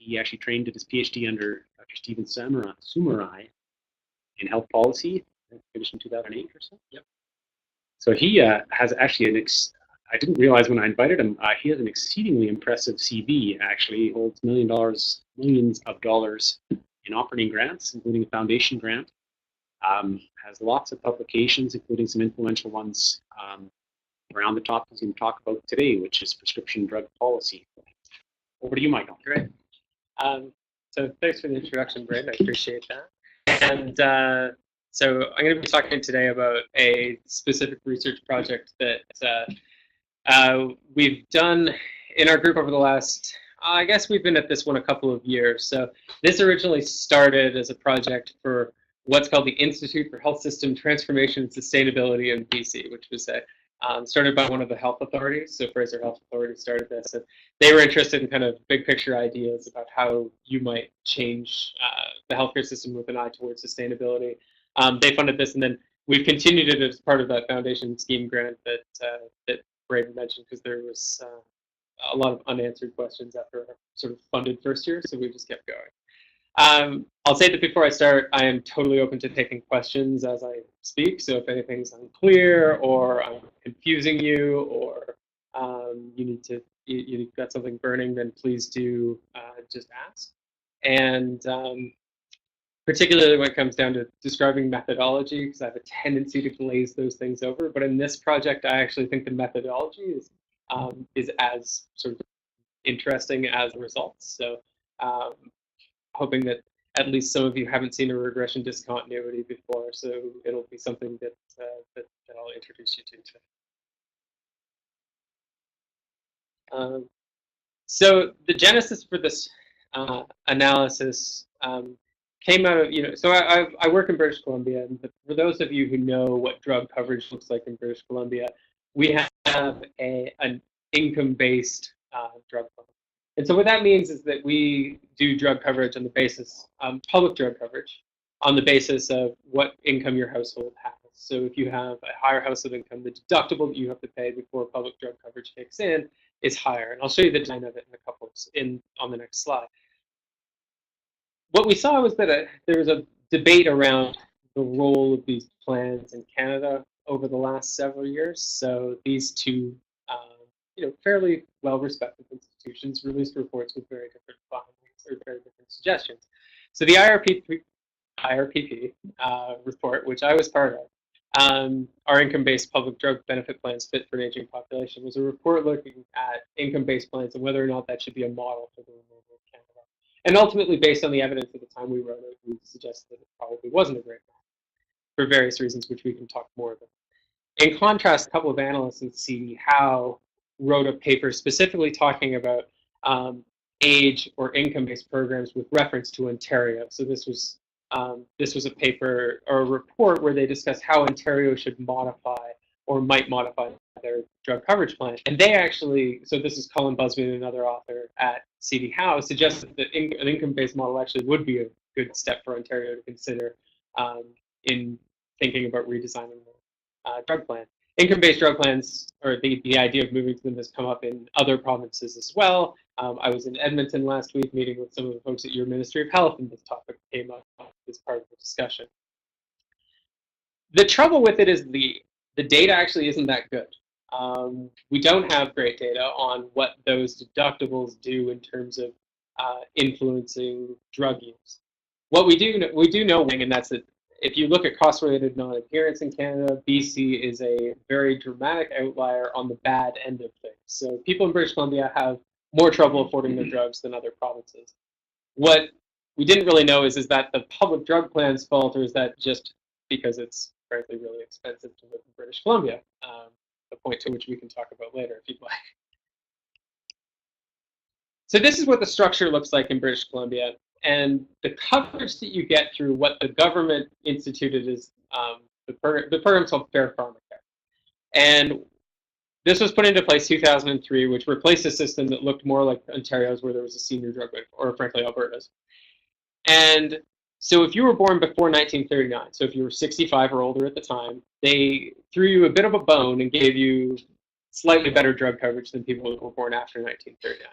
He actually trained at his PhD under Dr. Stephen Sumarai in health policy, finished in 2008 or so. Yep. So he has actually I didn't realize when I invited him, he has an exceedingly impressive CV, actually. He holds millions of dollars in operating grants, including a foundation grant. Has lots of publications, including some influential ones around the topics we're going to talk about today, which is prescription drug policy. Over to you, Michael. Great. So thanks for the introduction, Brent. I appreciate that. And so I'm going to be talking today about a specific research project that we've done in our group over the last, I guess we've been at this one a couple of years. So this originally started as a project for what's called the Institute for Health System Transformation and Sustainability in BC, which was started by one of the health authorities. So Fraser Health Authority started this, and they were interested in kind of big picture ideas about how you might change the healthcare system with an eye towards sustainability. They funded this, and then we've continued it as part of that foundation scheme grant that Braden mentioned, because there was a lot of unanswered questions after our sort of funded first year, so we just kept going. I'll say that before I start, I am totally open to taking questions as I speak, so if anything's unclear or I'm confusing you, or you've got something burning, then please do just ask. And particularly when it comes down to describing methodology, because I have a tendency to glaze those things over, but in this project, I actually think the methodology is as sort of interesting as the results. So hoping that at least some of you haven't seen a regression discontinuity before, so it'll be something that I'll introduce you to today. So the genesis for this analysis came out of, so I work in British Columbia, and for those of you who know what drug coverage looks like in British Columbia, we have an income-based drug fund. And so what that means is that we do drug coverage on the basis, public drug coverage, on the basis of what income your household has. So if you have a higher household income, the deductible that you have to pay before public drug coverage kicks in is higher. And I'll show you the design of it on the next slide. What we saw was that there was a debate around the role of these plans in Canada over the last several years. So these two fairly well-respected institutions released reports with very different findings or very different suggestions. So the IRPP report, which I was part of, our income-based public drug benefit plans fit for an aging population, was a report looking at income-based plans and whether or not that should be a model for the removal of Canada. And ultimately, based on the evidence at the time we wrote it, we suggested that it probably wasn't a great model for various reasons, which we can talk more about. In contrast, a couple of analysts in CD Howe wrote a paper specifically talking about age or income-based programs with reference to Ontario. So this was a paper or a report where they discussed how Ontario should modify or might modify their drug coverage plan. And they actually, so this is Colin Busby and another author at CD Howe, suggested that an income-based model actually would be a good step for Ontario to consider in thinking about redesigning the drug plan. Income-based drug plans, or the idea of moving to them, has come up in other provinces as well. I was in Edmonton last week meeting with some of the folks at your Ministry of Health, and this topic came up as part of the discussion. The trouble with it is the data actually isn't that good. We don't have great data on what those deductibles do in terms of influencing drug use. What we do know, and that's that if you look at cost-related non-adherence in Canada, BC is a very dramatic outlier on the bad end of things. So people in British Columbia have more trouble affording their drugs than other provinces. What we didn't really know is that the public drug plan's fault, or is that just because it's frankly really expensive to live in British Columbia? A point to which we can talk about later if you'd like. So this is what the structure looks like in British Columbia. And the coverage that you get through what the government instituted is the program's called Fair PharmaCare. And this was put into place 2003, which replaced a system that looked more like Ontario's, where there was a senior drug benefit, or frankly Alberta's. And so if you were born before 1939, so if you were 65 or older at the time, they threw you a bit of a bone and gave you slightly better drug coverage than people who were born after 1939.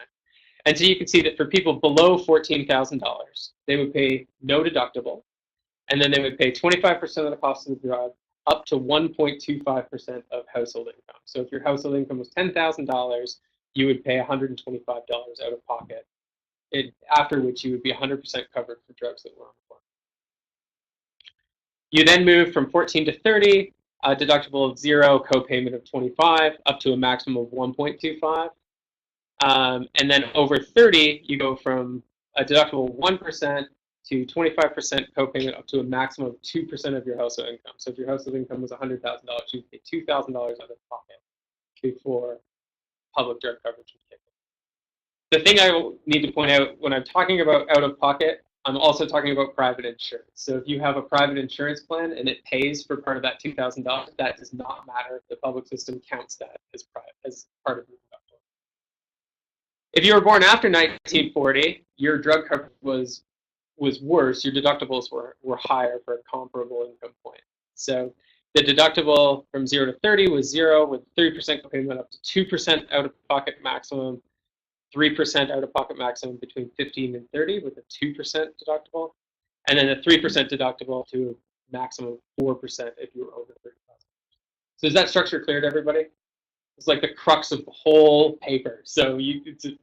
And so you can see that for people below $14,000, they would pay no deductible, and then they would pay 25% of the cost of the drug up to 1.25% of household income. So if your household income was $10,000, you would pay $125 out of pocket, after which you would be 100% covered for drugs that were on the form. You then move from 14 to 30, a deductible of 0, co-payment of 25, up to a maximum of 1.25. And then over 30, you go from a deductible of 1% to 25% co-payment up to a maximum of 2% of your household income. So if your household income was $100,000, you'd pay $2,000 out of pocket before public drug coverage would kick in. The thing I need to point out when I'm talking about out of pocket, I'm also talking about private insurance. So if you have a private insurance plan and it pays for part of that $2,000, that does not matter. The public system counts that as part of your deductible. If you were born after 1940, your drug coverage was worse. Your deductibles were higher for a comparable income point. So the deductible from 0 to 30 was 0 with 30% payment up to 2% out-of-pocket maximum, 3% out-of-pocket maximum between 15 and 30 with a 2% deductible, and then a 3% deductible to a maximum of 4% if you were over 30,000. So is that structure clear to everybody? It's like the crux of the whole paper. So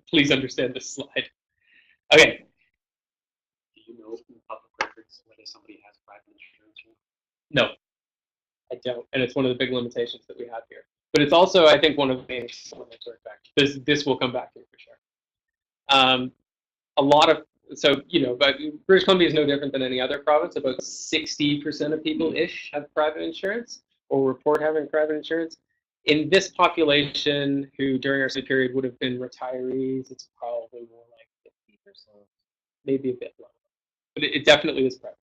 please understand this slide. Okay. Do you know from the public records whether somebody has private insurance or not? No, I don't. And it's one of the big limitations that we have here. But it's also, I think, one of the explanatory factors. This will come back here for sure. A lot of, so, but British Columbia is no different than any other province. About 60% of people-ish have private insurance or report having private insurance. In this population, who during our study period would have been retirees, it's probably more like 50%, maybe a bit lower. But it definitely is private.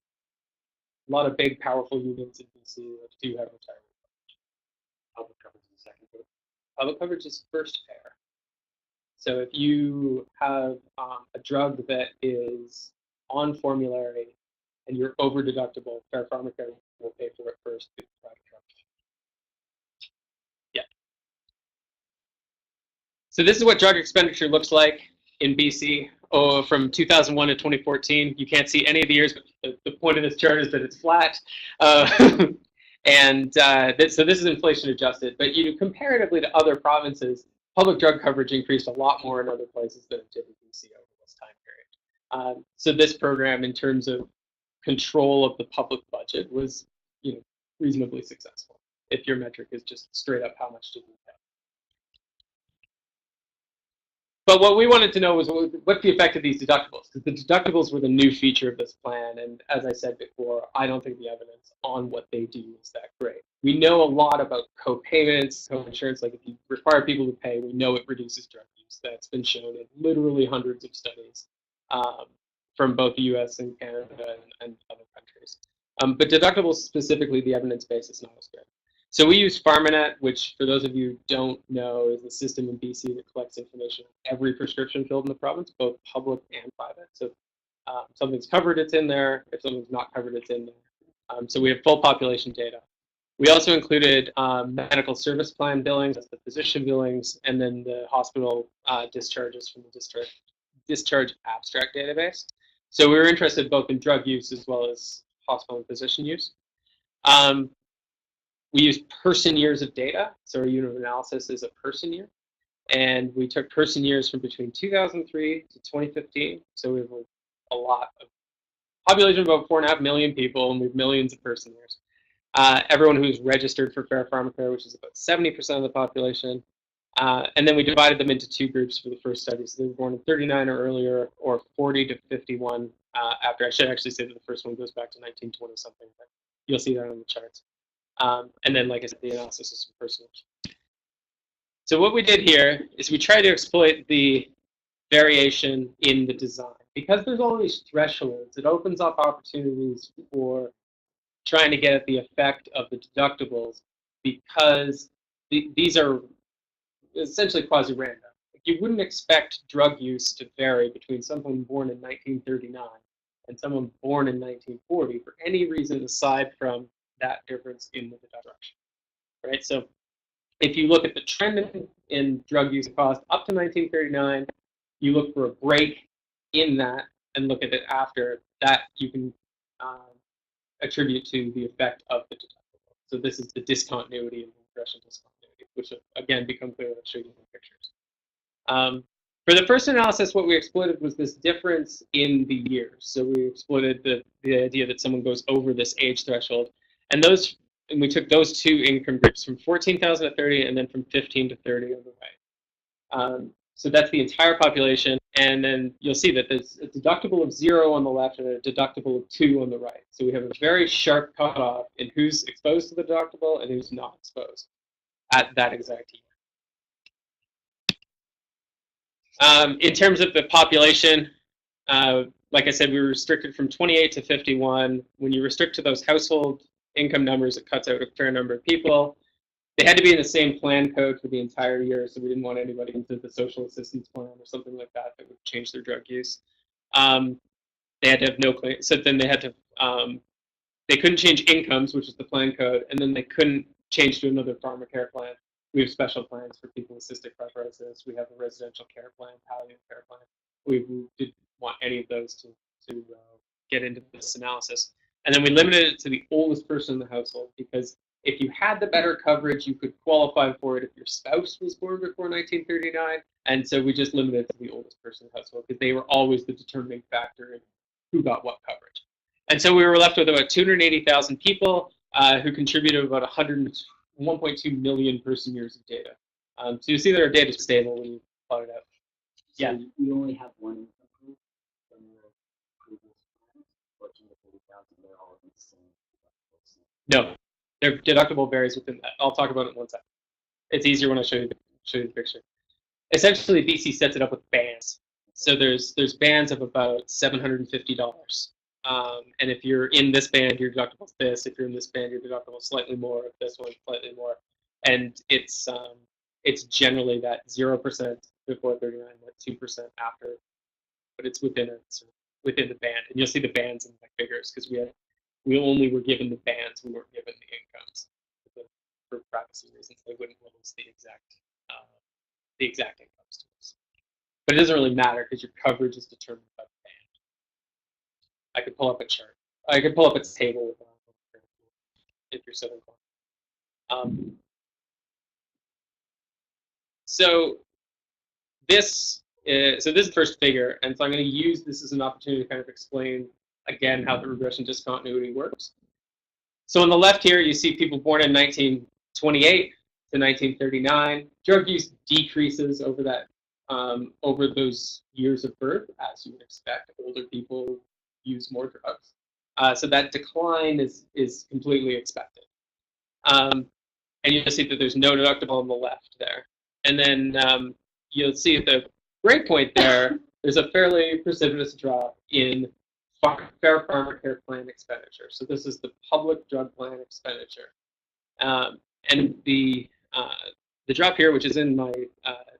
A lot of big, powerful unions in BC do have retirement coverage. Public coverage is the second group. Public coverage is first payer. So if you have a drug that is on formulary and you're over deductible, PharmaCare will pay for it first through private coverage. Yeah. So this is what drug expenditure looks like in BC from 2001 to 2014. You can't see any of the years, but the point of this chart is that it's flat. So this is inflation adjusted. But comparatively to other provinces, public drug coverage increased a lot more in other places than it did in BC over this time period. So this program, in terms of control of the public budget, was reasonably successful. If your metric is just straight up how much did we pay. But what we wanted to know was what's the effect of these deductibles? Because the deductibles were the new feature of this plan, and as I said before, I don't think the evidence on what they do is that great. We know a lot about co-payments, co-insurance. Like if you require people to pay, we know it reduces drug use. That's been shown in literally hundreds of studies from both the US and Canada and other countries. But deductibles specifically, the evidence base is not as good. So we use PharmaNet, which for those of you who don't know is the system in BC that collects information on every prescription filled in the province, both public and private. So if something's covered, it's in there. If something's not covered, it's in there. So we have full population data. We also included medical service plan billings, that's the physician billings, and then the hospital discharges from the discharge abstract database. So we were interested both in drug use as well as hospital and physician use. We used person years of data, so our unit of analysis is a person year. And we took person years from between 2003 to 2015. So we have a lot of population of about 4.5 million people, and we have millions of person years. Everyone who's registered for PharmaCare, which is about 70% of the population. And then we divided them into two groups for the first study. So they were born in 39 or earlier, or 40 to 51 after. I should actually say that the first one goes back to 1920 something, but you'll see that on the charts. And then, like I said, the analysis is personal. So what we did here is we tried to exploit the variation in the design. Because there's all these thresholds, it opens up opportunities for trying to get at the effect of the deductibles, because these are essentially quasi-random. You wouldn't expect drug use to vary between someone born in 1939 and someone born in 1940 for any reason aside from that difference in the deduction, right? So if you look at the trend in drug use cost up to 1939, you look for a break in that and look at it after, that you can attribute to the effect of the deductible. So this is the discontinuity and regression discontinuity, which again become clear when I show you the pictures. For the first analysis, what we exploited was this difference in the years. So we exploited the idea that someone goes over this age threshold, and we took those two income groups from 14,000 to 30, and then from 15 to 30 on the right. So that's the entire population, and then you'll see that there's a deductible of 0 on the left and a deductible of 2 on the right. So we have a very sharp cutoff in who's exposed to the deductible and who's not exposed at that exact year. In terms of the population, like I said, we were restricted from 28 to 51. When you restrict to those household income numbers, it cuts out a fair number of people. They had to be in the same plan code for the entire year, so we didn't want anybody into the social assistance plan or something like that that would change their drug use. They had to have no claim, so then they had to, they couldn't change incomes, which is the plan code, and then they couldn't change to another PharmaCare plan. We have special plans for people with cystic fibrosis. We have a residential care plan, palliative care plan. We didn't want any of those to get into this analysis. And then we limited it to the oldest person in the household, because if you had the better coverage, you could qualify for it if your spouse was born before 1939. And so we just limited it to the oldest person in the household, because they were always the determining factor in who got what coverage. And so we were left with about 280,000 people who contributed about 1.2 million person years of data. So you see that our data is stable when you plot it out. So yeah, we only have one group from the previous plans, 14 to 30,000. They're all the same. No, their deductible varies within that. I'll talk about it in one second. It's easier when I show you the picture. Essentially, BC sets it up with bands. So there's bands of about $750. And if you're in this band, your deductible is this. If you're in this band, your deductible is slightly more. If this one, slightly more. And it's generally that 0% before 39, that 2% after, but it's within the band. And you'll see the bands in the figures, because we only were given the bands. We weren't given the incomes for privacy reasons. They wouldn't release the exact incomes to us. But it doesn't really matter, because your coverage is determined by the band. I could pull up a chart. I could pull up a table if you're so inclined. So this is the first figure, and so I'm going to use this as an opportunity to kind of explain again how the regression discontinuity works. So on the left here, you see people born in 1928 to 1939. Drug use decreases over that over those years of birth, as you would expect. Older people use more drugs. So that decline is completely expected. And you'll see that there's no deductible on the left there. And then you'll see at the breakpoint there's a fairly precipitous drop in fair PharmaCare plan expenditure. So this is the public drug plan expenditure. And the drop here, which is in my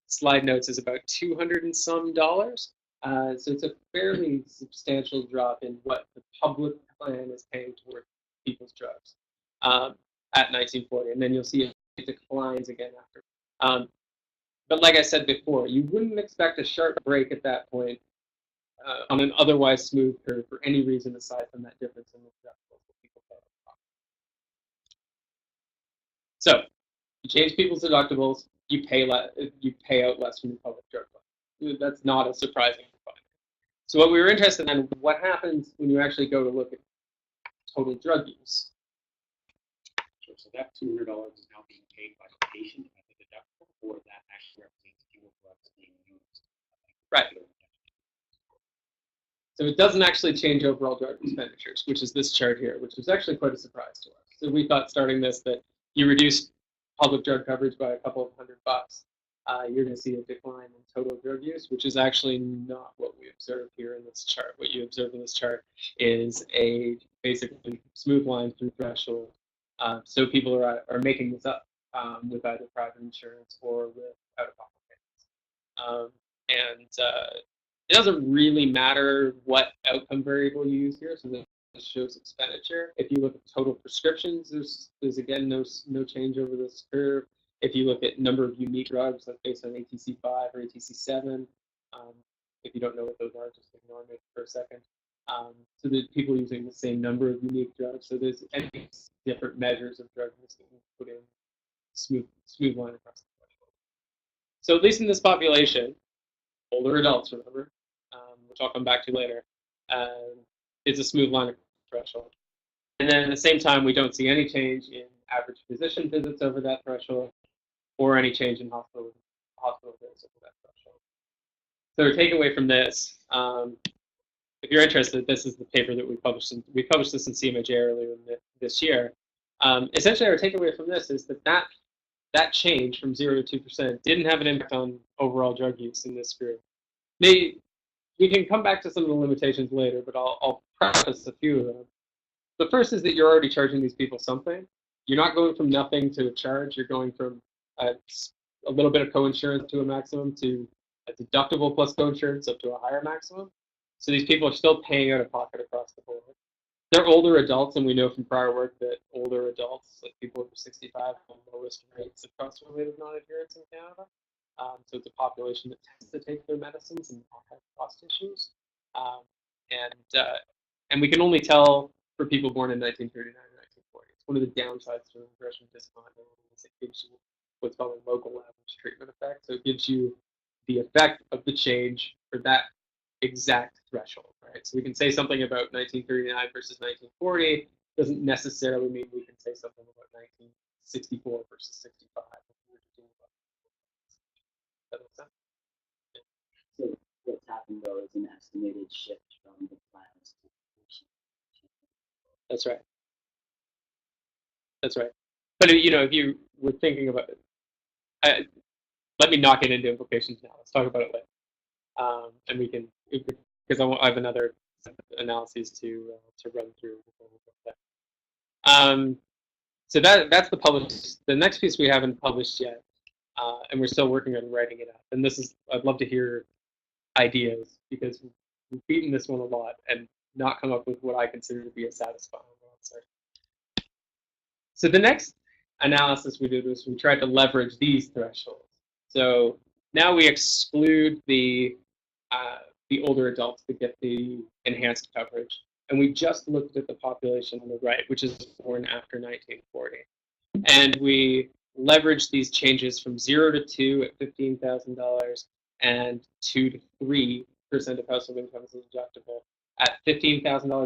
slide notes, is about $200 and some. So it's a fairly substantial drop in what the public plan is paying toward people's drugs at 1940, and then you'll see it declines again after. But like I said before, you wouldn't expect a sharp break at that point on an otherwise smooth curve for any reason aside from that difference in the deductibles that people pay. So you change people's deductibles, you pay out less from your public drug plan. That's not a surprising finding. So what we were interested in, what happens when you actually go to look at total drug use? So that $200 is now being paid by the patient at the deductible, or that actually represents fewer drugs being used. Right. So it doesn't actually change overall drug expenditures, which is this chart here, which was actually quite a surprise to us. So we thought starting this that you reduce public drug coverage by a couple of $100, you're going to see a decline in total drug use, which is actually not what we observe here in this chart. What you observe in this chart is a basically smooth line through threshold. So people are making this up with either private insurance or with out-of-pocket payments. It doesn't really matter what outcome variable you use here. So this shows expenditure. If you look at total prescriptions, there's again no change over this curve. If you look at number of unique drugs, like based on ATC5 or ATC7, If you don't know what those are, just ignore me for a second. So there's people using the same number of unique drugs. So there's any different measures of drug use that we put in smooth line across the threshold. So at least in this population, older adults, remember, which I'll come back to later, it's a smooth line across the threshold. And then at the same time, we don't see any change in average physician visits over that threshold, or any change in hospital visits over that threshold. So our takeaway from this, if you're interested, this is the paper that we published. We published this in CMJ earlier this year. Essentially, our takeaway from this is that change from 0 to 2% didn't have an impact on overall drug use in this group. We can come back to some of the limitations later, but I'll preface a few of them. The first is that you're already charging these people something. You're not going from nothing to a charge. You're going from a little bit of coinsurance to a maximum to a deductible plus coinsurance up to a higher maximum. So these people are still paying out of pocket across the board. They're older adults, and we know from prior work that older adults, like people over 65, have the lowest rates of cost-related non-adherence in Canada. So it's a population that tends to take their medicines and not have cost issues. And we can only tell for people born in 1939 and 1940. It's one of the downsides to regression discontinuity is it gives you what's called a local average treatment effect. So it gives you the effect of the change for that exact threshold, right? So we can say something about 1939 versus 1940. Doesn't necessarily mean we can say something about 1964 versus 65. That makes sense? So what's happened though is an estimated shift from the plans to the patient. That's right. That's right. But if you were thinking about it, let me not get into implications now. Let's talk about it later, and we can, because I have another analyses to run through. So that's the published. The next piece we haven't published yet, and we're still working on writing it up. And this is, I'd love to hear ideas because we've beaten this one a lot and not come up with what I consider to be a satisfying answer. So the next analysis we did was we tried to leverage these thresholds. So now we exclude the older adults to get the enhanced coverage, and we just looked at the population on the right, which is born after 1940, and we leveraged these changes from 0 to 2 at $15,000 and 2 to 3% of household income is deductible at $15,000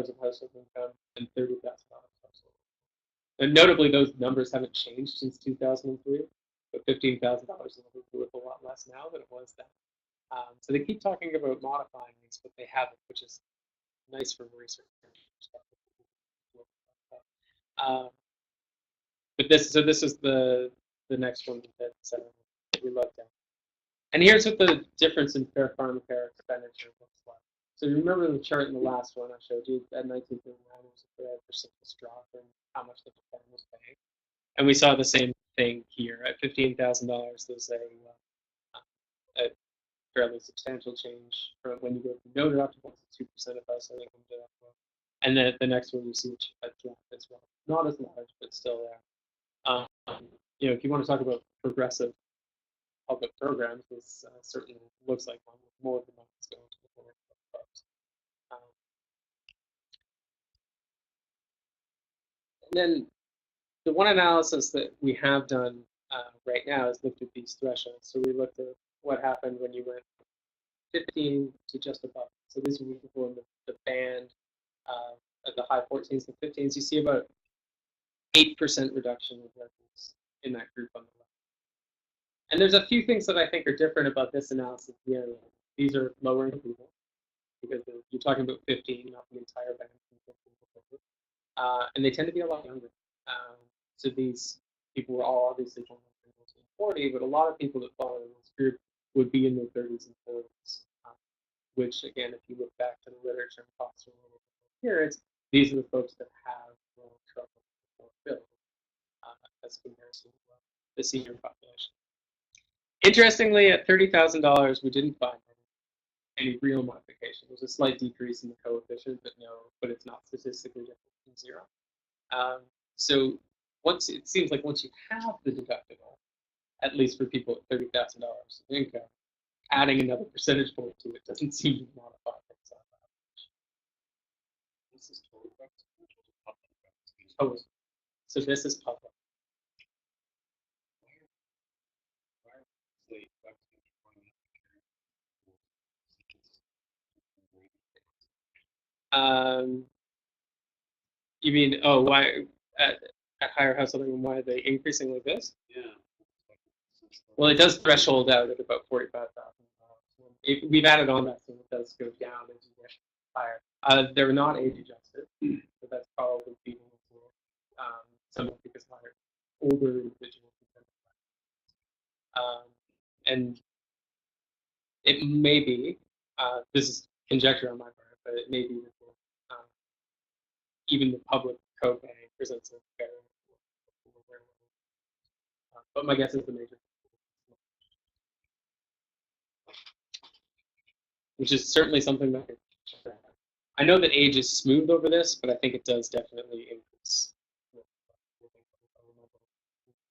of household income and $30,000 of household income. And notably, those numbers haven't changed since 2003, but $15,000 is worth a lot less now than it was then. So they keep talking about modifying these, but they haven't, which is nice from a research perspective. But this is the next one that we looked at. And here's what the difference in fair PharmaCare expenditure looks like. So you remember the chart in the last one I showed you that 1939 was a very precipitous drop in how much the plan was paying. And we saw the same thing here. At $15,000, there's a fairly substantial change from when you go from no deductible to 2% of household income deductible. And then the next one you see a drop as well. Not as large, but still there. If you want to talk about progressive public programs, this certainly looks like one with more of the money going to the public programs. And then the one analysis that we have done right now is looked at these thresholds. So we looked at what happened when you went from 15 to just above. So these are people in the band at the high 14s and 15s. You see about 8% reduction in drug use in that group on the left. And there's a few things that I think are different about this analysis here. These are lower income people because you're talking about 15, not the entire band from 15 to 50. And they tend to be a lot younger. So these people were all obviously born in 1940, but a lot of people that fall in this group would be in their 30s and 40s, which, again, if you look back to the literature and cost related appearance, these are the folks that have more trouble before build as compared to the senior population. Interestingly, at $30,000, we didn't find any real modification. There's a slight decrease in the coefficient, but it's not statistically different from 0. So it seems like once you have the deductible, at least for people at $30,000 of income, adding another percentage point to it doesn't seem to modify things that much. This is total drugs. Oh, so this is public. You mean, oh, why at higher household income, why are they increasing like this? Yeah. Well, it does threshold out at about $45,000. We've added on that, so it does go down as you get higher. They're not age adjusted, so that's probably feeding into some of it because higher older individuals. And it may be, this is conjecture on my part, but it may be that even the public copay presents a barrier. But my guess is the major, which is certainly something that I know that age is smooth over this, but I think it does definitely increase.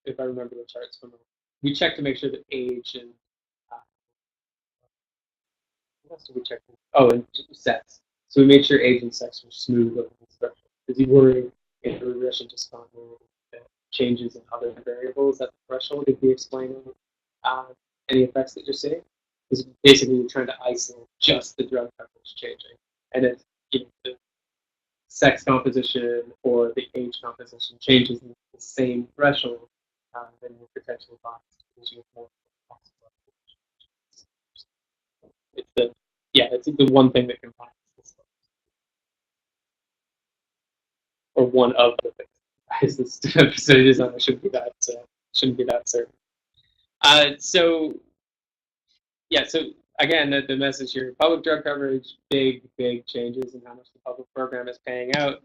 If I remember the charts from we checked to make sure that age and what else did we check? Oh, and sex. So we made sure age and sex were smooth over this threshold because you worry in the regression discontinuity that changes in other variables at the threshold if we explain any effects that you're seeing. Because basically you're trying to isolate just the drug coverage changing, and if the sex composition or the age composition changes in the same threshold, then you're potentially biased because you have more possible. It's the one thing that can bias this, or one of the things that bias this. So it is not. It shouldn't be that certain. So again, the message here: public drug coverage, big changes in how much the public program is paying out.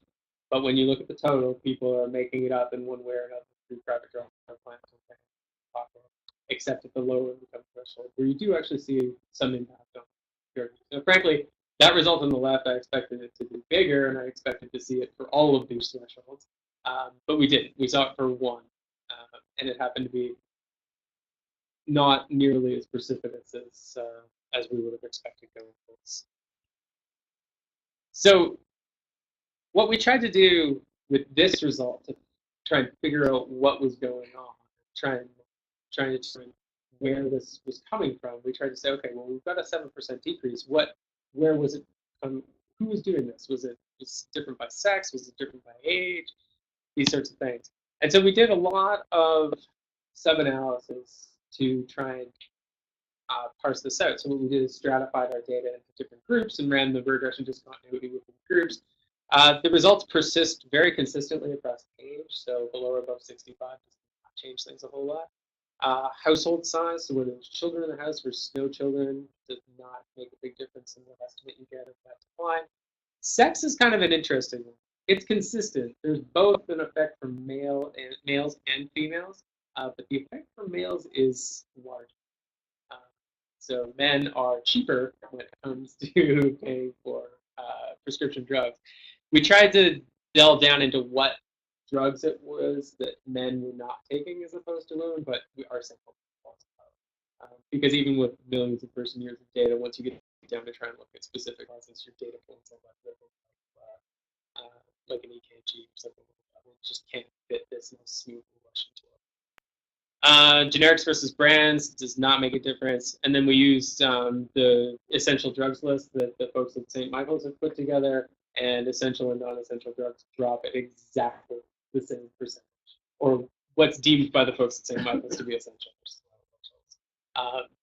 But when you look at the total, people are making it up in one way or another through private drug plans, except at the lower income threshold, where you do actually see some impact on drugs. So frankly, that result on the left, I expected it to be bigger, and I expected to see it for all of these thresholds. But we didn't. We saw it for one, and it happened to be not nearly as precipitous as we would have expected going forward. So what we tried to do with this result to try and figure out what was going on, trying to determine where this was coming from, we tried to say, okay, well, we've got a 7% decrease. Where was it from? Who was doing this? Was it different by sex? Was it different by age? These sorts of things. And so we did a lot of sub-analysis to try and parse this out. So what we did is stratified our data into different groups and ran the regression discontinuity within groups. The results persist very consistently across age, so below or above 65 does not change things a whole lot. Household size, so whether there's children in the house versus no children, does not make a big difference in what estimate you get of that decline. Sex is kind of an interesting one. It's consistent. There's both an effect for males and females, but the effect for males is large. So men are cheaper when it comes to paying for prescription drugs. We tried to delve down into what drugs it was that men were not taking as opposed to women, but our sample falls apart. Because even with millions of person years of data, once you get down to try and look at specific causes, your data points are like an EKG or something like that. It just can't fit this in a smooth relation to it. Generics versus brands does not make a difference. And then we used the essential drugs list that the folks at St. Michael's have put together, and essential and non-essential drugs drop at exactly the same percentage, or what's deemed by the folks at St. Michael's to be essential.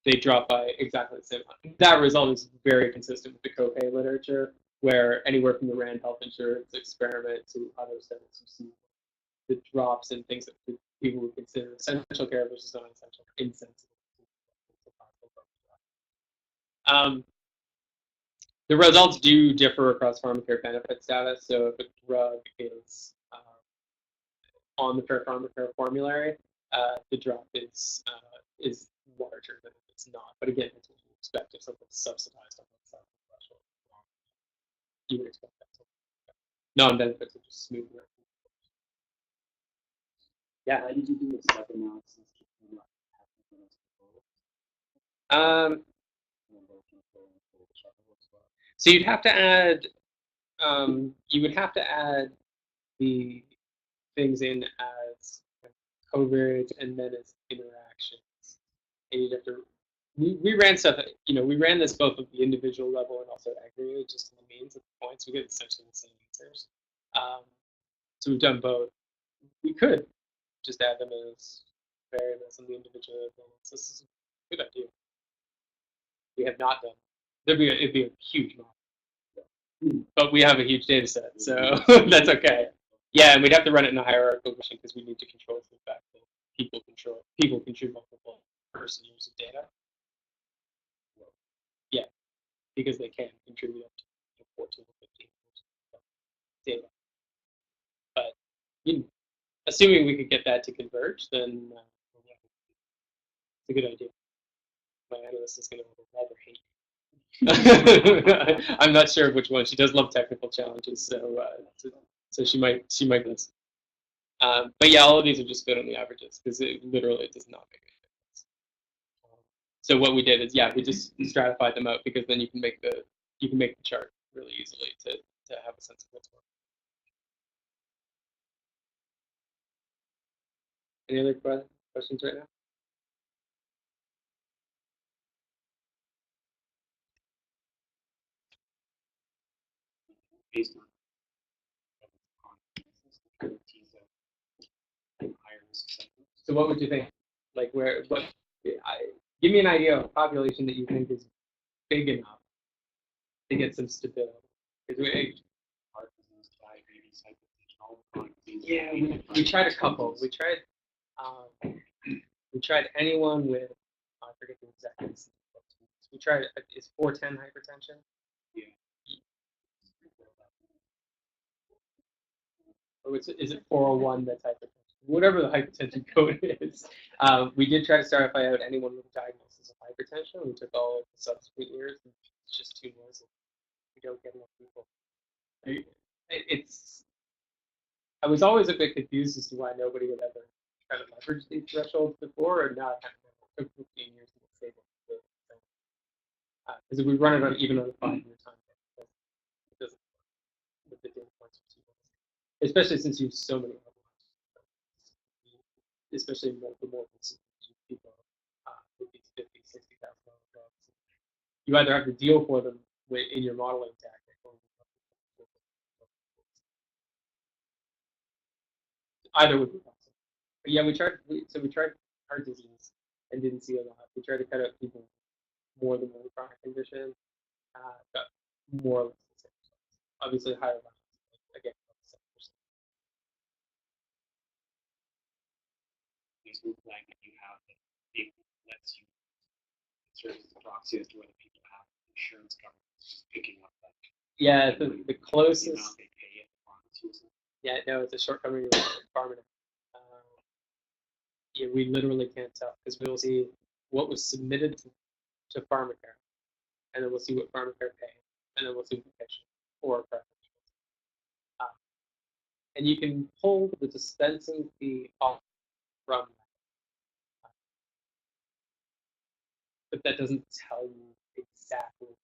They drop by exactly the same amount. That result is very consistent with the copay literature, where anywhere from the RAND health insurance experiment to other studies, you see the drops in things that people would consider essential care versus non-essential, insensitive. The results do differ across PharmaCare benefit status. So if a drug is on the PharmaCare formulary, the drop is larger than if it's not. But again, that's what you expect if something's subsidized on the side of the threshold. You would expect that to non-benefits are just smoother. Yeah. Why did you do a sub-analysis? So you'd have to add, you would have to add the things in as COVID and then as interactions. And you'd have to, we ran stuff, we ran this both at the individual level and also aggregated just in the means of the points. We get essentially the same answers. So we've done both. We could just add them as variables in the individual level. So this is a good idea. We have not done. It'd be a huge model. But we have a huge data set, so that's okay. Yeah, and we'd have to run it in a hierarchical version because we need to control for the fact that people contribute multiple person years of data. Yeah, because they can contribute up to 14 or 15 years of data. But assuming we could get that to converge, then it's a good idea. My analyst is going to rather hate. I'm not sure which one. She does love technical challenges, so she might listen. But yeah, all of these are just good on the averages because it literally does not make a difference. So what we did is, we just stratified them out because then you can make the chart really easily to have a sense of what's going on. Any other questions right now? Based on so what would you think? Like give me an idea of a population that you think is big enough to get some stability. Yeah, we tried a couple. We tried anyone with I forget the exact answer. We tried is 410 hypertension. Yeah. Or is it 401 that's hypertension? Whatever the hypertension code is. We did try to stratify out anyone with a diagnosis of hypertension. We took all of the subsequent years, and it's just too noisy. We don't get enough people. I was always a bit confused as to why nobody had ever kind of leveraged these thresholds before, and now it took 15 years to get stable. Because if we run it even on a 5-year time, it doesn't work with the data points for 2 months. Especially since you have so many other especially the more people with these $50,000, $60,000 drugs. You either have to deal for them in your modeling tactic, or either would be possible. But yeah, we tried heart disease and didn't see a lot. We tried to cut out people more than one chronic condition, got more or less the same results. Obviously higher levels, again, 7%. This group flag that you have that it lets you serve as a proxy as to whether people have insurance coverage, just picking up that. Yeah, the closest. The amount they pay at the pharmacy. Yeah, no, it's a shortcoming of PharmaCare. Yeah, we literally can't tell because we'll see what was submitted to PharmaCare, and then we'll see what PharmaCare paid, and then we'll see what the patient or preference. And you can pull the dispensing fee off from that, but that doesn't tell you exactly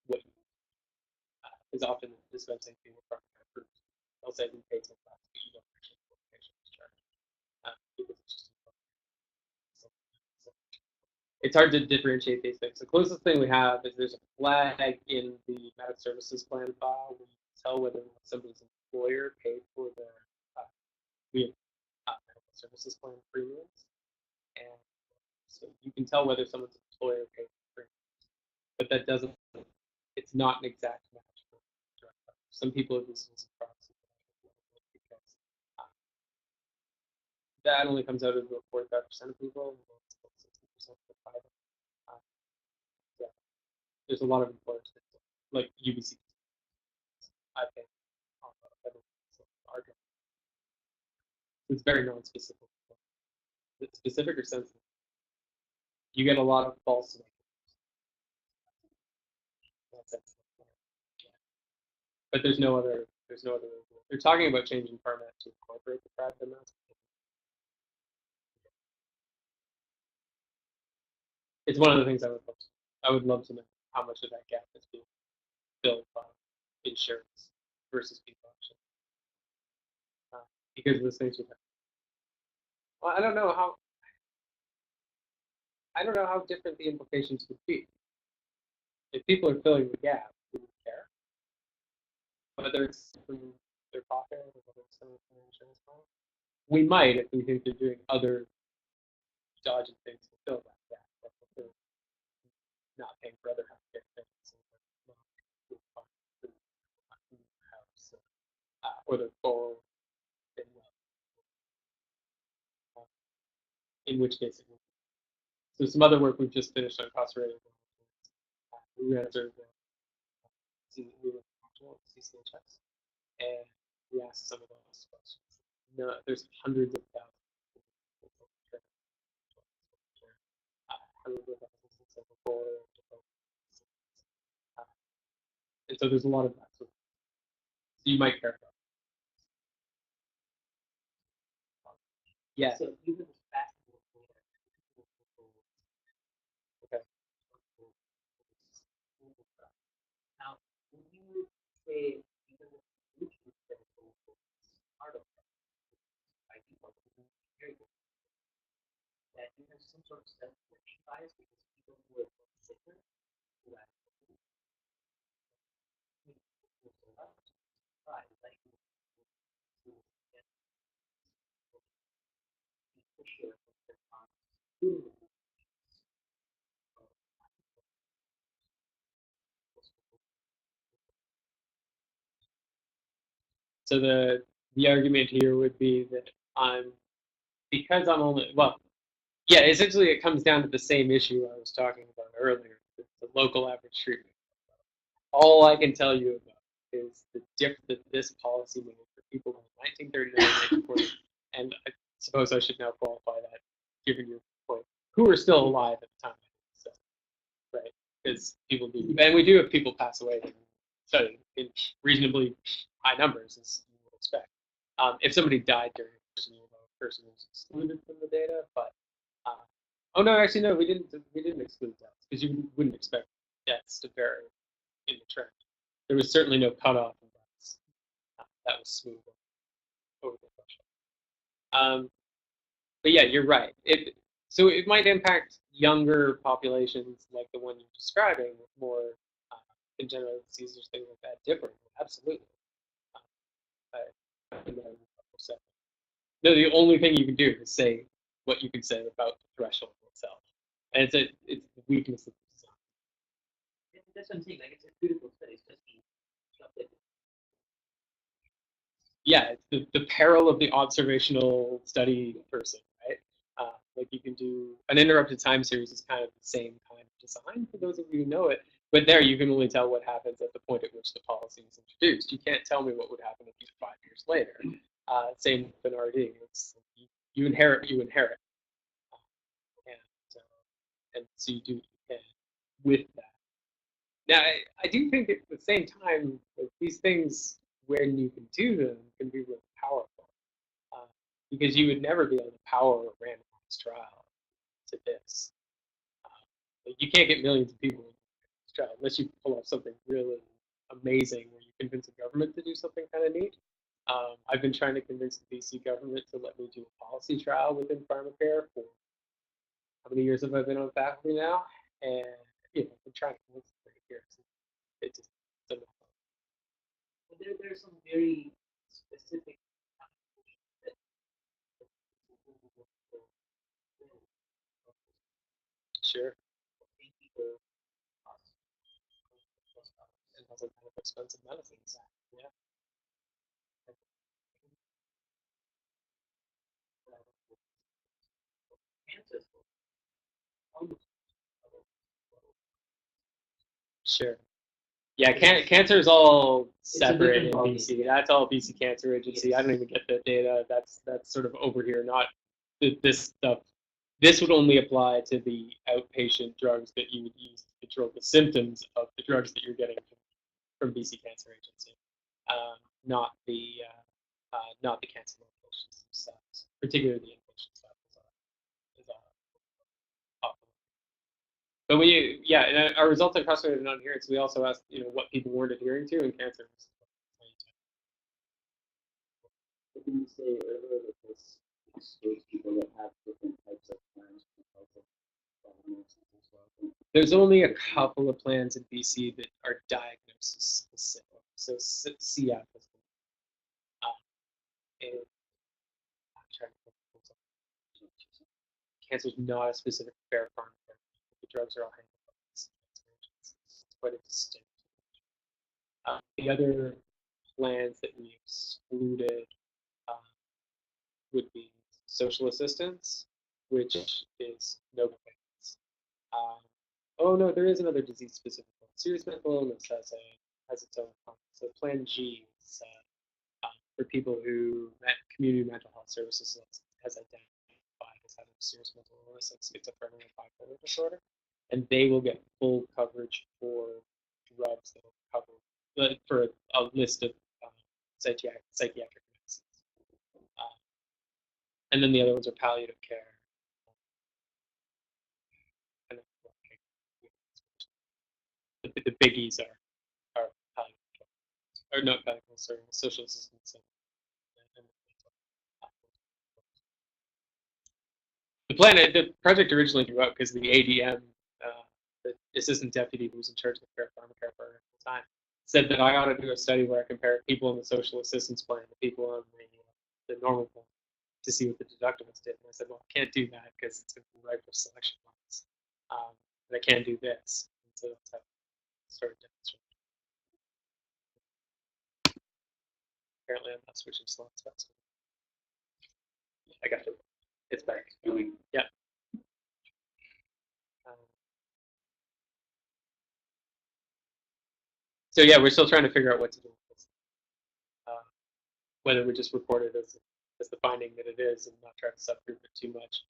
what you need. Because often the dispensing fee will PharmaCare approves. They'll say we pay 10 bucks, but you don't actually know what the patient is charged. Because it's just it's hard to differentiate these things. The closest thing we have is there's a flag in the medical services plan file where you can tell whether somebody's employer paid for their medical services plan premiums, and so you can tell whether someone's employer paid for premiums. But that doesn't. It's not an exact match for direct coverage. Some people have used this as a proxy because that only comes out of about 45% of people, and 60% for private. Yeah, there's a lot of employers that like UBC. I think it's very non-specific. It's specific or sensitive. You get a lot of false negatives. But there's no other. They're talking about changing format to incorporate the private amounts. It's one of the things I would love to know how much of that gap is being billed by insurance versus people actually, because those things would happen. Well, I don't know how different the implications would be. If people are filling the gap, we would care. Whether it's from their pocket or whether it's from their insurance plan. We might if we think they're doing other dodgy things to fill that gap. Like if they're not paying for other healthcare things, or they're full, in which case it would. So some other work we've just finished on cost rating. We ran a survey, CCHS, and we asked some of those questions. No, there's hundreds of thousands. And so there's a lot of that. So you might care about. Yeah. So even the fastest data. Okay. Now, when you say even the solution part of that, I think very good. That you have some sort of self-selection bias because people who are sicker, who have So the argument here would be that because I'm only, well, yeah, essentially it comes down to the same issue I was talking about earlier, the local average treatment. All I can tell you about is the diff that this policy made for people in 1939, 1940, and I suppose I should now qualify that, given your point, who are still alive at the time. So, right? Because people do, and we do have people pass away in reasonably high numbers, as you would expect. If somebody died during a person was excluded from the data, but oh no, actually no, we didn't exclude deaths because you wouldn't expect deaths to vary in the trend. There was certainly no cutoff of deaths that was smooth over the threshold. But yeah, you're right. So it might impact younger populations like the one you're describing with more congenital diseases, things like that, differently. Absolutely. No, the only thing you can do is say what you can say about the threshold itself, and it's the weakness of the design. That's what I'm saying. Like it's a beautiful study. It's just yeah, it's the peril of the observational study person, right? Like you can do an interrupted time series is kind of the same kind of design for those of you who know it, but there you can only tell what happens at the point at which the policy is introduced. You can't tell me what would happen if you 5 years later. Same with an RD. It's you inherit, and so you do what you can with that. Now, I do think at the same time, like, these things, when you can do them, can be really powerful. Because you would never be able to power a randomized trial to this. Like, you can't get millions of people in this trial unless you pull off something really amazing where you convince a government to do something kind of neat. I've been trying to convince the BC government to let me do a policy trial within PharmaCare for how many years have I been on faculty now? And I've been trying to convince them for years. It just doesn't happen. But there's some very specific Sure. And doesn't have expensive medicines. Yeah. Sure. Yeah, cancer is all separate in BC. That's all BC Cancer Agency. I don't even get the data. That's sort of over here. Not this stuff. This would only apply to the outpatient drugs that you would use to control the symptoms of the drugs that you're getting from BC Cancer Agency, not the cancer medications themselves, particularly the inpatient stuff is all. But yeah, and our results are cross-weighted non-adherence. We also asked, what people weren't adhering to, and cancer. What did you say earlier that this excludes people that have different types of plans because of diagnosis as well? There's only a couple of plans in BC that are diagnosis specific. So CF is and I'm trying to think of something. Cancer is not a specific fair farm. The drugs are all handled by this. It's quite a distinct. The other plans that we excluded would be social assistance, which is no payments. Oh no, there is another disease-specific one. Serious mental illness has its own fund. So Plan G is for people who community mental health services has identified as having serious mental illness like schizophrenia or bipolar disorder, and they will get full coverage for drugs that will cover for a list of psychiatric medicines. And then the other ones are palliative care. The biggies are palliative care, or not palliative, sorry, social assistance. The project originally grew up because the ADM, the assistant deputy who was in charge of the PharmaCare program at the time, said that I ought to do a study where I compare people on the social assistance plan to people on the normal plan to see what the deductibles did. And I said, well, I can't do that because it's going to be ripe for selection bias. But I can do this. And so that's how I started demonstrating. Apparently, I'm not switching slots. I got it. It's back. Yeah. So yeah, we're still trying to figure out what to do with this. Whether we just report it as the finding that it is and not try to subgroup it too much.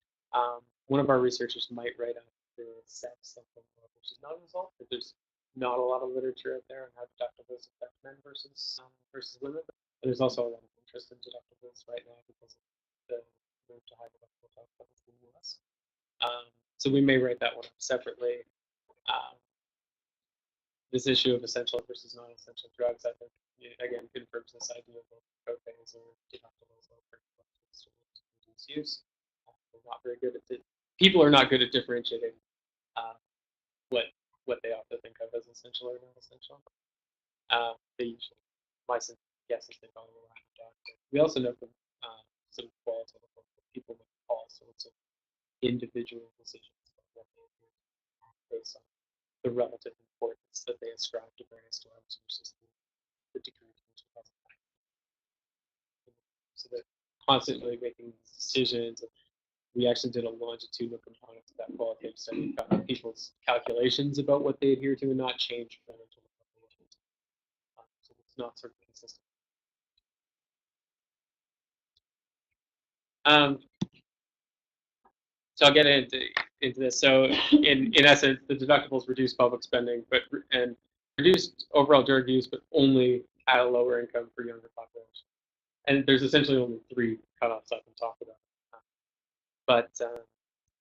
One of our researchers might write out the sex something which is not a result, but there's not a lot of literature out there on how deductibles affect men versus women. But there's also a lot of interest in deductibles right now because of the move to high deductible health plans in the US. So we may write that one up separately. This issue of essential versus non-essential drugs, I think, again, confirms this idea of copays or deductibles or to reduce use. We're not very good at people are not good at differentiating what they often think of as essential or non-essential. They usually, my guess is they follow around the doctor. We also know from some qualitative work that people make all sorts of individual decisions about what they do based on the relative importance that they ascribe to various drugs versus the degree to which it has an effect. So they're constantly making decisions. We actually did a longitudinal component to that qualitative study about people's calculations about what they adhere to and not change from it. So it's not sort of consistent. So I'll get into this. So in essence, the deductibles reduce public spending, and reduced overall drug use, but only at a lower income for younger population. And there's essentially only three cutoffs I can talk about. But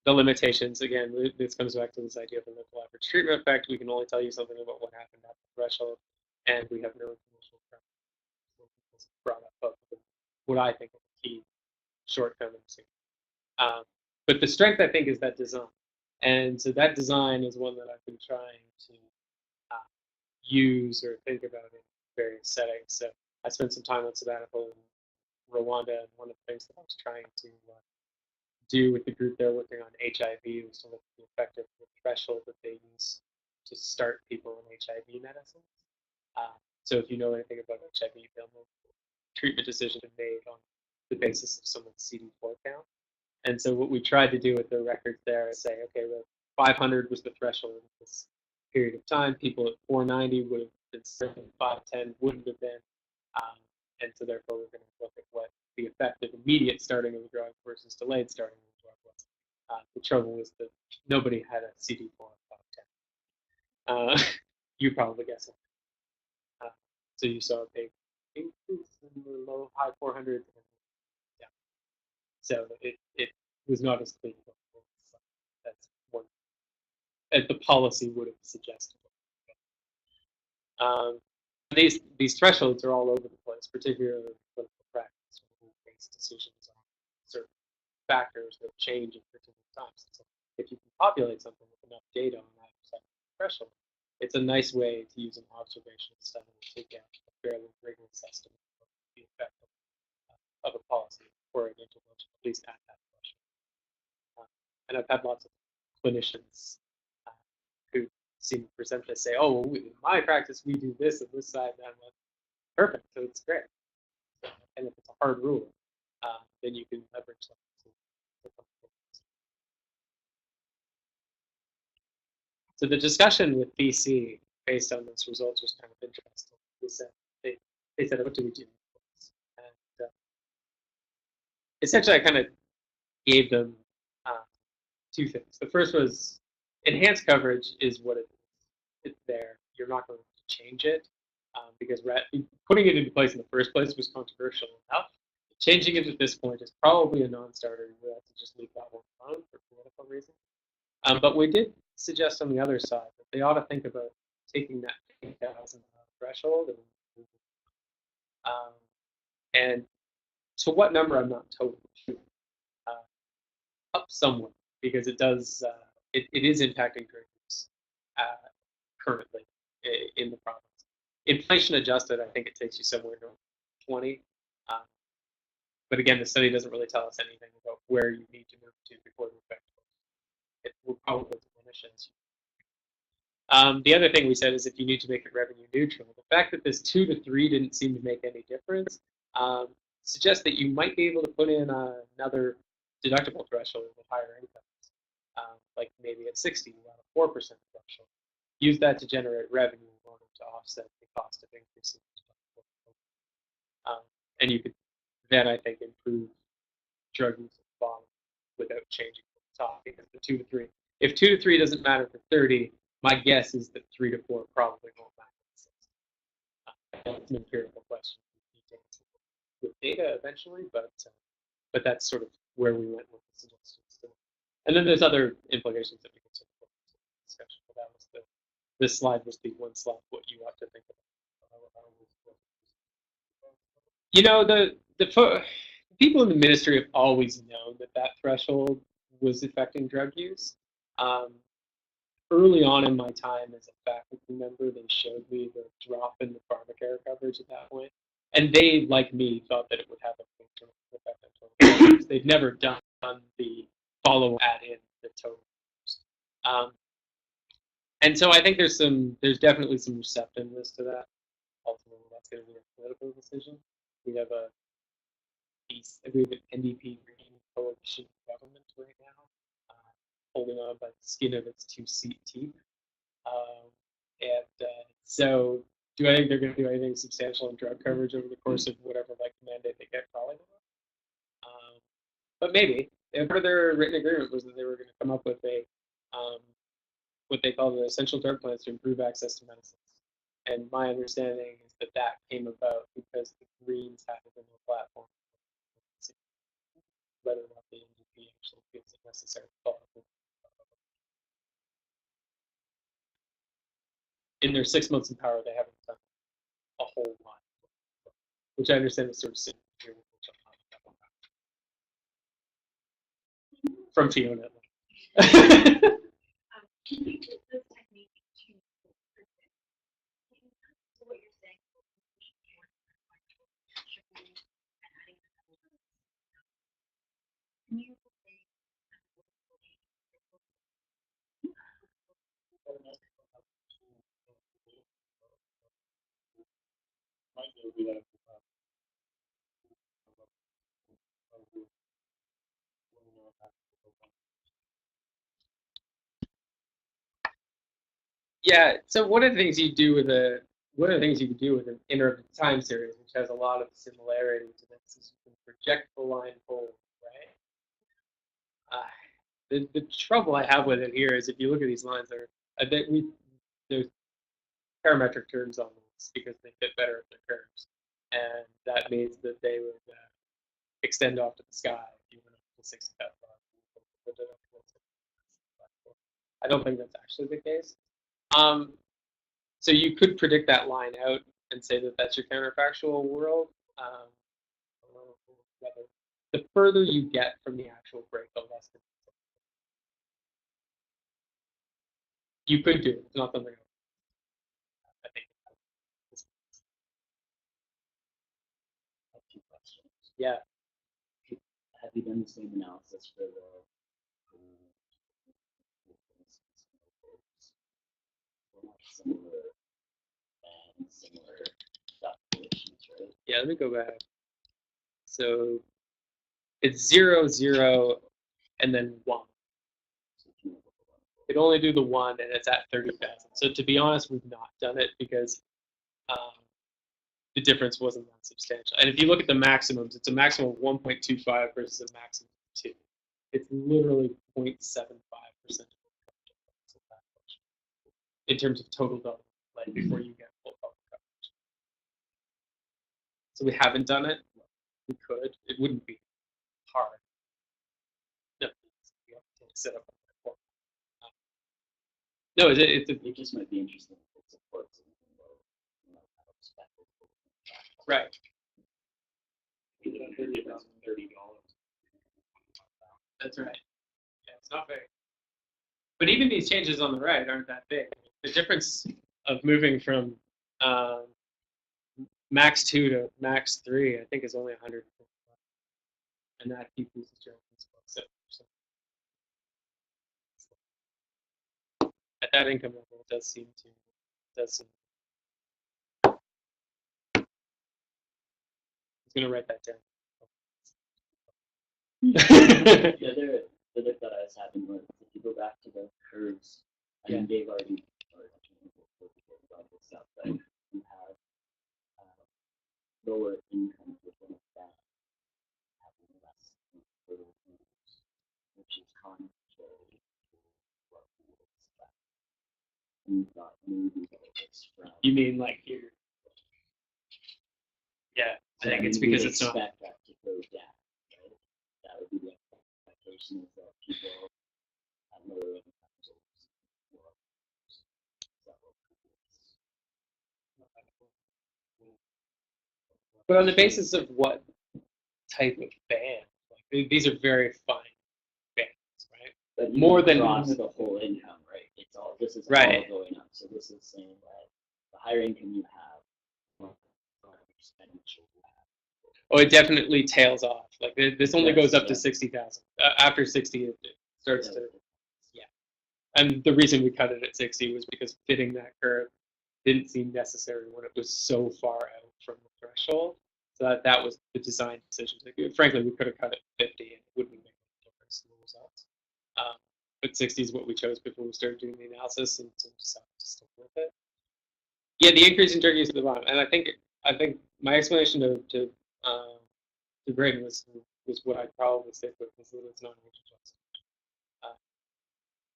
the limitations, again, this comes back to this idea of the local average treatment effect. We can only tell you something about what happened at the threshold, and we have no information brought up of what I think are the key shortcomings. But the strength, I think, is that design. And so that design is one that I've been trying to use or think about in various settings. So I spent some time on sabbatical in Rwanda, and one of the things that I was trying to do with the group there working on HIV was to look at the effect of the threshold that they use to start people on HIV medicines. So if you know anything about HIV, they'll know treatment decisions are made on the basis of someone's CD4 count. And so what we tried to do with the records there is say, okay, well, 500 was the threshold at this period of time. People at 490 would have been certain, 510 wouldn't have been. And so therefore, we're going to look at what the effect of immediate starting of the drug versus delayed starting of the drug was. The trouble was that nobody had a CD4 of 510. You probably guess it. So you saw a big increase in the low, high 400s. Yeah. So it was not as clean. That's one. as the policy would have suggested. These thresholds are all over the place, particularly in clinical practice, when we face decisions on certain factors that change at particular times. So if you can populate something with enough data on that threshold, it's a nice way to use an observational study to get a fairly rigorous estimate of the effect of a policy or an intervention, at least at that threshold. And I've had lots of clinicians who seem to present this, say, oh, well, in my practice, we do this and this side, and I'm like, perfect, so it's great. And if it's a hard rule, then you can leverage that. So the discussion with BC based on those results was kind of interesting. They said, what do we do? And essentially, I kind of gave them two things. The first was enhanced coverage is what it is. It's there. You're not going to change it because putting it into place in the first place was controversial enough. Changing it at this point is probably a non-starter. We have to just leave that one alone for political reasons. But we did suggest on the other side that they ought to think about taking that 50,000 threshold and to what number I'm not totally sure. Up somewhat because it does it is impacting drug use currently in the province. Inflation adjusted, I think it takes you somewhere to 20. But again, the study doesn't really tell us anything about where you need to move to before the effect. It will probably diminish as you. The other thing we said is if you need to make it revenue neutral, the fact that this 2 to 3 didn't seem to make any difference suggests that you might be able to put in another deductible threshold with higher incomes, like maybe at 60, you have a 4% threshold. Use that to generate revenue in order to offset the cost of increasing and you could then, I think, improve drug use at the bottom without changing the top because the 2 to 3. If 2 to 3 doesn't matter for 30, my guess is that 3 to 4 probably won't matter. That's an empirical question with data eventually, but that's sort of where we went with the suggestions. And then there's other implications that we can take into discussion. But that was this slide was the one slide what you ought to think about. You know, the people in the ministry have always known that threshold was affecting drug use. Early on in my time as a faculty member, they showed me the drop in the PharmaCare coverage at that point. And they, like me, thought that it would have a effect on total coverage. They'd never done the follow add in the total coverage. And so I think there's definitely some receptiveness to that. Ultimately, that's going to be a political decision. We have an NDP Green coalition government right now, holding on by the skin of its two-seat teeth. So, do I think they're going to do anything substantial in drug coverage over the course of whatever mandate they get? Probably not. But maybe. Part of their written agreement was that they were going to come up with a what they call the essential drug plans to improve access to medicines. And my understanding is that came about because the Greens had it in their platform. Whether or not the NDP actually feels it necessary to follow. In their 6 months in power, they haven't done a whole lot, which I understand is sort of similar from Fiona. Can you use this technique to predict what you're saying? Can you Yeah, so one of the things you do with an interrupted time series, which has a lot of similarity to this, is you can project the line forward, right? The trouble I have with it here is if you look at these lines, there's parametric terms on these because they fit better at their curves, and that means that they would extend off to the sky if you went up to 60,000. I don't think that's actually the case. So you could predict that line out and say that that's your counterfactual world. The further you get from the actual break, the less than you could do. It's not something I think. I have two questions. Yeah. Have you done the same analysis for the similar and similar calculations, right? Yeah, let me go back. So it's 0, 0, and then 1. It only do the 1, and it's at 30,000. So to be honest, we've not done it because the difference wasn't that substantial. And if you look at the maximums, it's a maximum of 1.25 versus a maximum of 2. It's literally 0.75% in terms of total double, like before you get full coverage. So we haven't done it. We could. It wouldn't be hard. No, we have to set up a report. No, It just might be interesting if it supports anything low, kind of perspective. right. $30,000. That's right. Yeah, it's not big. But even these changes on the right aren't that big. The difference of moving from max 2 to max 3, I think, is only 100. And that decreases your about 7%. At that income level, it does seem to. I'm going to write that down. The other thought I was having was if you go back to the curves, I mean, they've already this stuff, but you have lower income within that having less total incomes, which is contrary to what we would expect. And you thought maybe that was from. You mean like here? Yeah, I think it's because it's not. Expect that to go down, right? That would be the expectation is that people at lower incomes are more. But on the basis of what type of band? Like, these are very fine bands, right? But more than across the whole income, right? It's all this is right. all going up. So this is saying that the higher income you have, the more expenditure you have. Oh, it definitely tails off. Like this only Yes, goes up to yeah. 60,000. After 60, it starts to. Yeah. And the reason we cut it at 60 was because fitting that curve didn't seem necessary when it was so far out from the threshold. So that was the design decision. Like, frankly, we could have cut it 50 and it wouldn't make any difference in the results. But 60 is what we chose before we started doing the analysis, and so decided to stick with it. Yeah, the increase in turkey is at the bottom, and I think my explanation to Braden was what I'd probably stick with, is that it's not age adjusted,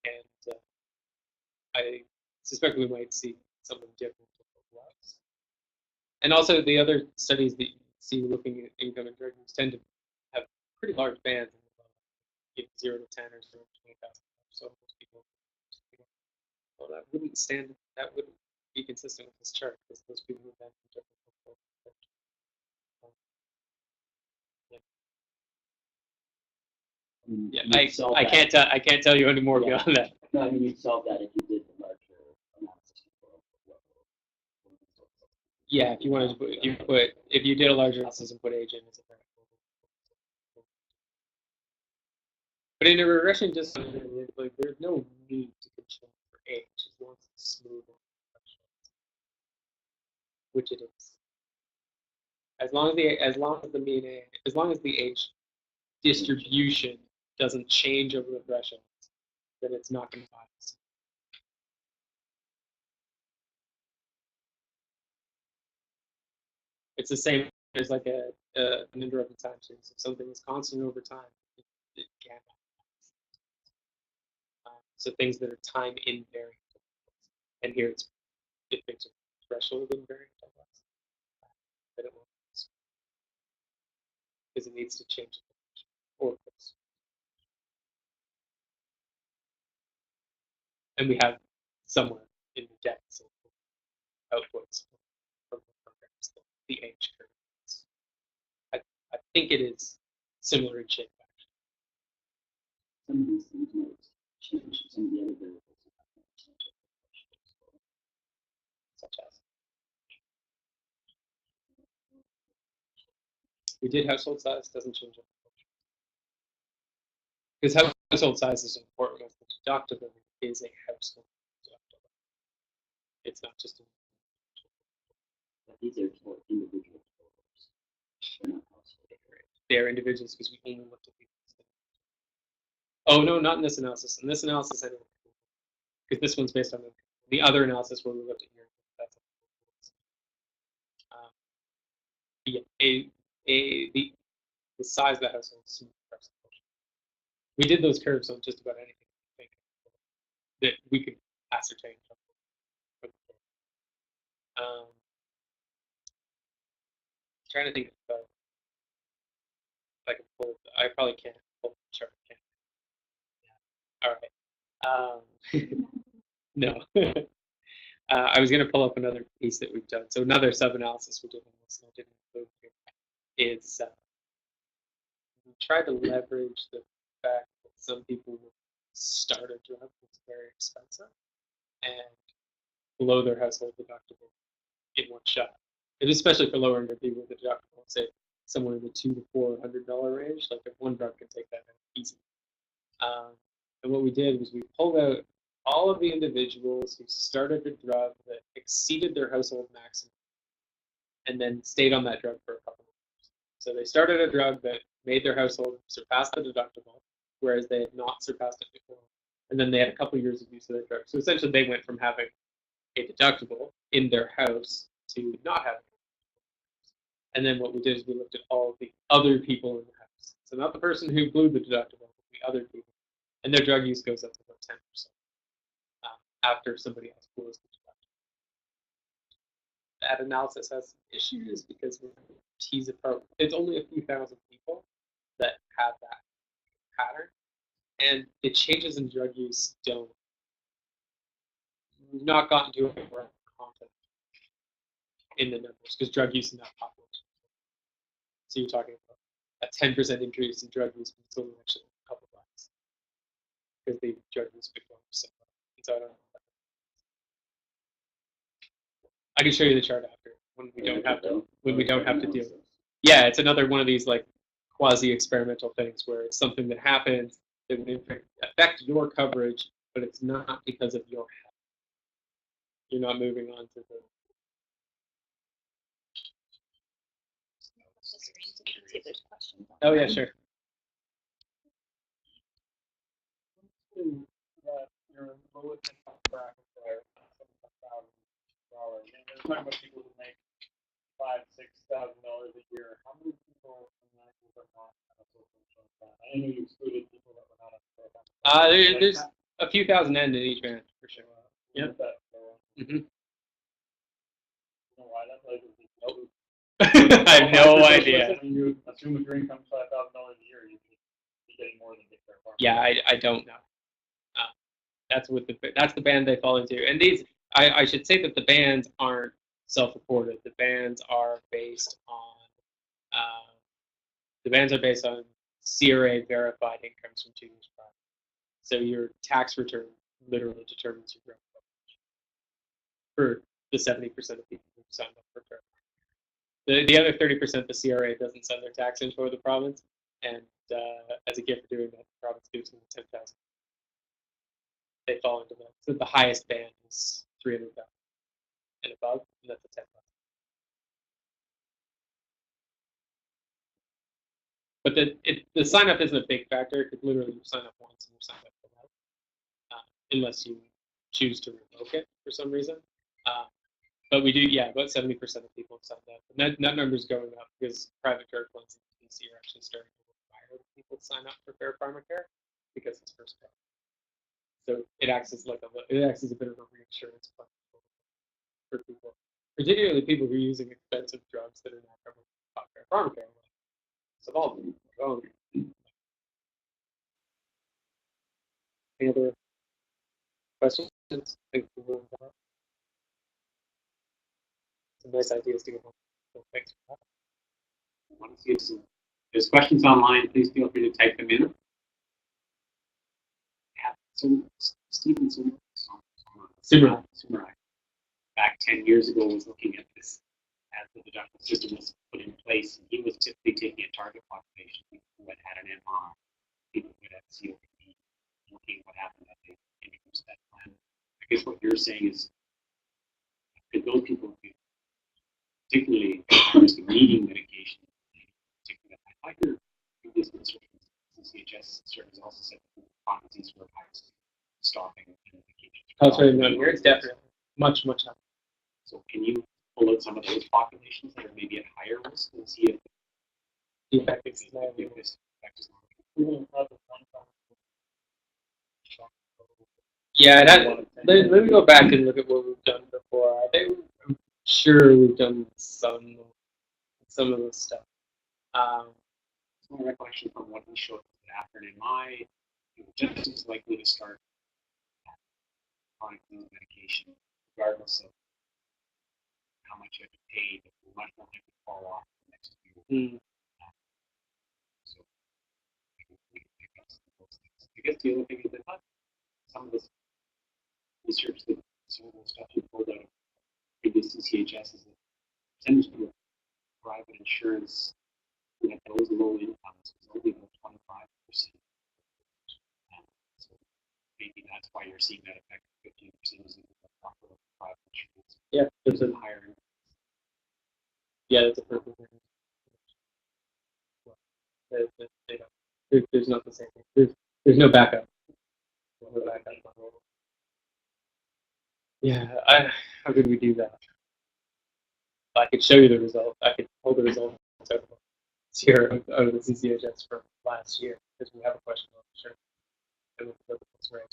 and I suspect we might see something different with the bloods. And also, the other studies that you see looking at income and turkeys tend to have pretty large bands, 0 to 10 or 0 to 20,000. So most people, well, that wouldn't be consistent with this chart, because those people who have different. Yeah, I can't tell you any more beyond that. No, I mean you'd solve that if you did the larger analysis. Yeah, if you wanted to if you did a larger analysis and put age in, it's a very. But in a regression, just like there's no need to control for age as long as it's smooth, which it is. As long as the age distribution doesn't change over the threshold, then it's not going to bias. It's the same as like an interrupted time series. If something is constant over time, it can't bias. So things that are time invariant, and here it makes a threshold invariant, I guess, but it won't, because it needs to change the or and we have somewhere in the depths of outputs from the programs the age curve. I think it is similar in shape, actually. Some of these things might change. Some of the other variables might change. Such as we did household size, doesn't change it. Because household size is important as the deductible is a household deductible. It's not just a. But these are for individual totals. They're not household. They're individuals because we only looked at people. Oh no, not in this analysis. In this analysis, anyway, because this one's based on the other analysis where we looked at here. That's the size of the household is we did those curves on just about anything I think that we could ascertain. Trying to think if I can pull. I probably can't pull the chart. All right. No. I was going to pull up another piece that we've done. So another sub-analysis we did in this, and I didn't include here, is we tried to leverage the fact that some people would start a drug that's very expensive and below their household deductible in one shot. And especially for lower income people with a deductible, say somewhere in the $200 to $400 range, like if one drug can take that out easy. And what we did was we pulled out all of the individuals who started a drug that exceeded their household maximum and then stayed on that drug for a couple of years. So they started a drug that made their household surpass the deductible, whereas they had not surpassed it before. And then they had a couple of years of use of their drug. So essentially they went from having a deductible in their house to not having it. And then what we did is we looked at all of the other people in the house. So not the person who blew the deductible, but the other people. And their drug use goes up to about 10% after somebody else blows the deductible. That analysis has issues because we tease apart. It's only a few thousand people that have that pattern. And the changes in drug use don't. We've not gotten to a content in the numbers because drug use in that population. So you're talking about a 10% increase in drug use, but it's only actually a couple bucks because the drug use big one percent. So I don't know. I can show you the chart after when we don't have to deal with it. Yeah, it's another one of these like quasi-experimental things where it's something that happens that would affect your coverage, but it's not because of your health. You're not moving on to the. Oh yeah, sure. Your lowest income bracket there, $75,000. And there's talking about people who make $5,000 to $6,000 a year. How many people in that group are not on a social insurance plan? I know you excluded people that were not on a social insurance plan. There's a few thousand end in each band for sure. Yep. You know why that like I have no idea. When you assume if your income is $5,000 a year, you should be getting more than get their farm. Yeah, I don't know. That's the band they fall into, and these I should say that the bands aren't self-reported. The bands are based on CRA verified incomes from 2 years prior. So your tax return literally determines your growth for the 70% of people who signed up for CRA. The other 30%, the CRA doesn't send their tax info to the province, and as a gift for doing that, the province gives them 10,000. They fall into that. So the highest band is 300,000 and above, and that's a 10,000. But the sign up isn't a big factor because literally you sign up once and you sign up for life, unless you choose to revoke it for some reason. But we do, yeah, about 70% of people have signed up, and that number is going up because private care plans in BC are actually starting to require people to sign up for fair PharmaCare because it's first pay. So it acts as a bit of a reinsurance plan for people, particularly people who are using expensive drugs that are not covered by fair PharmaCare. So all of them. Any other Questions? Think people have some nice ideas to get home. So thanks for that. I want to see if there's questions online. Please feel free to type them in. Yeah. So Stephen Sumerai, back 10 years ago, was looking at this as the deductible system was put in place, and he was typically taking a target population, people who had an MR, people who had COPD, looking at what happened that they introduced that plan. I guess what you're saying is, could those people be particularly at risk of needing medication, particularly I like your previous research in CHS surveys also said that pharmacies were stopping medication. Oh, sorry, no, here it's definitely much higher. So can you pull out some of those populations that are maybe at higher risk and see if the effect is this effect is Yeah, let me go back and look at what we've done before. I'm sure we've done some of this stuff. my recollection from what he showed that after an MI, you were just as likely to start chronic medication, regardless of how much you have to pay, but you're much more likely to fall off the next year. So we can pick up some of those things. I guess the other thing is that some of this research that some of the stuff you pulled out of previous CCHS is that percentage of private insurance at those low incomes is only about 25%. So maybe that's why you're seeing that effect of 15% is proper private insurance. Yeah, there's a higher. Yeah, that's a perfect thing. There's not the same thing. There's no backup. No backup. Yeah, how could we do that? I could show you the result. I could pull the results here out of the CCHS from last year because we have a question on sure.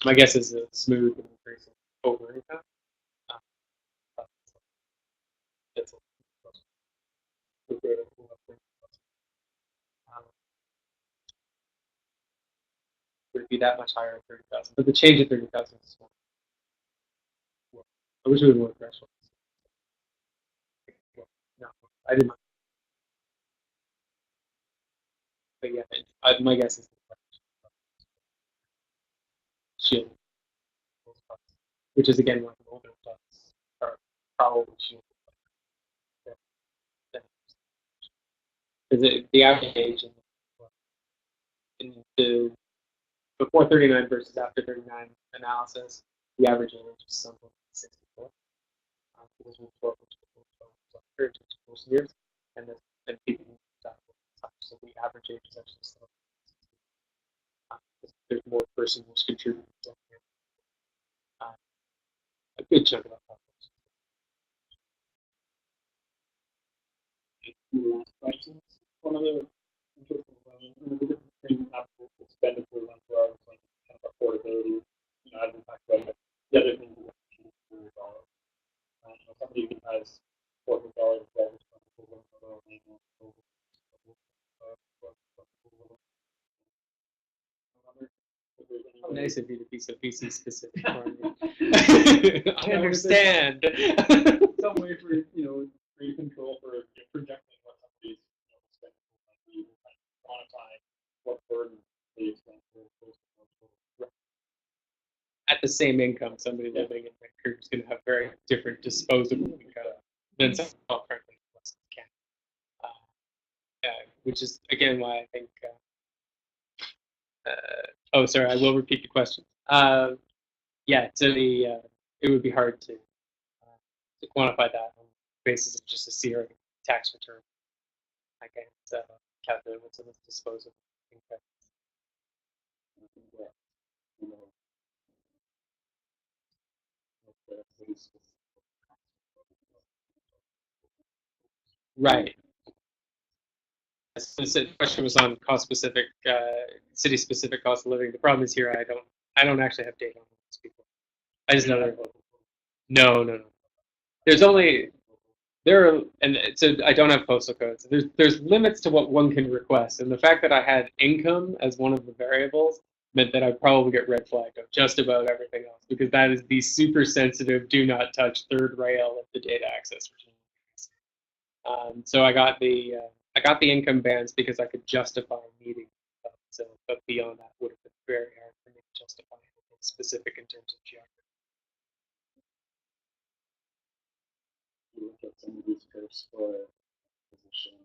My guess is it's smooth and increasing over income. That's a would it be that much higher at 30,000? But the change at 30,000 is small. I wish it would more threshold. No, I didn't. But yeah, my guess is shield, which is again one of the older ones, are probably shield. Because the average age in the before 39 versus after 39 analysis, the average age is something like 64. Because we 12 years, and people die. So the average age is actually still. There's more person who's contributing. A good chunk of that population. Last questions. One of the different things after expenditure ones where I was like kind of affordability. I didn't talk about the other things that $400. Somebody who has $400 How nice of you to be so PC specific. I understand. Some way for for you control for projecting what somebody's expenditure might be, quantify what burden they expend for. At the same income, somebody living in Vancouver is going to have very different disposable income than someone currently in Canada. Which is again why I think. Oh, sorry. I will repeat the question. Yeah, so it would be hard to quantify that on the basis of just a CR tax return. I can't calculate what's in the disposable income. Right. So the question was on cost-specific, city-specific cost of living. The problem is here I don't actually have data on those people. I just know that. No. And so I don't have postal codes. There's limits to what one can request, and the fact that I had income as one of the variables meant that I'd probably get red flagged on just about everything else, because that is the super sensitive, do not touch third rail of the data access regime. So I got the income bands because I could justify needing them. So, but beyond that, would have been very hard for me to justify anything specific in terms of geography. You look at some of these curves for position.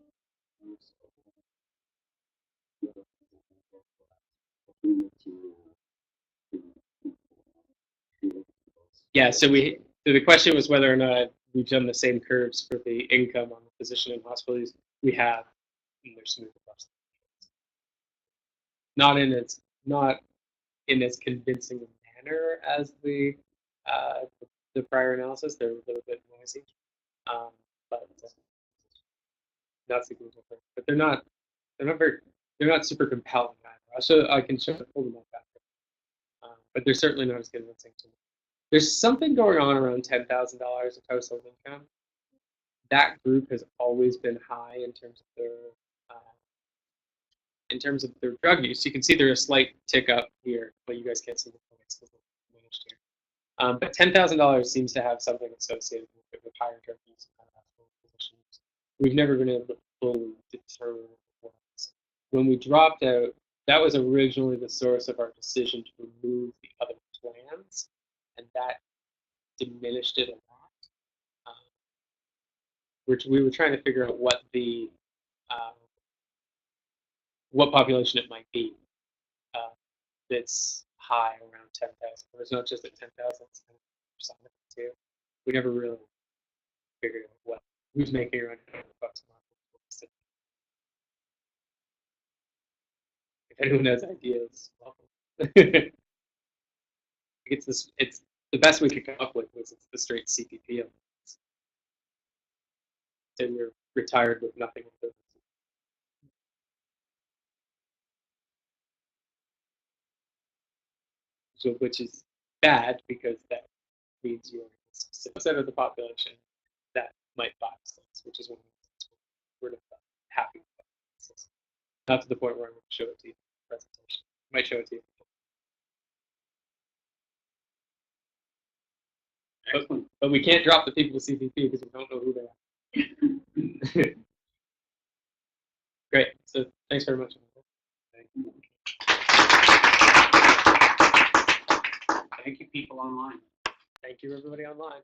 Yeah, so the question was whether or not we've done the same curves for the income on the physician and hospitals. We have, and they're smooth across. Not in as convincing a manner as the prior analysis. They're a little bit noisy, but not significant. But they're not super compelling either. I can pull them up after. But they're certainly not as convincing to me. There's something going on around $10,000 of household income. That group has always been high in terms of their drug use. You can see there's a slight tick up here, but you guys can't see the points because they're managed here. But $10,000 seems to have something associated with higher drug use and hospital physicians. We've never been able to fully determine what it was. When we dropped out, that was originally the source of our decision to remove the other plans, and that diminished it a lot. We were trying to figure out what population it might be that's high around 10,000. It's not just at 10,000; it's kind of percent too. We never really figured out who's making around $100 a month. If anyone has ideas, welcome. It's the best we could come up with was the straight CPP. And you're retired with nothing. So, which is bad because that means you're a specific percent of the population that might buy things, which is one of the things we're not happy with. Not to the point where I'm going to show it to you in the presentation. I might show it to you. But we can't drop the people with CPP because we don't know who they are. Great. So thanks very much. Thank you, people online. Thank you, everybody online.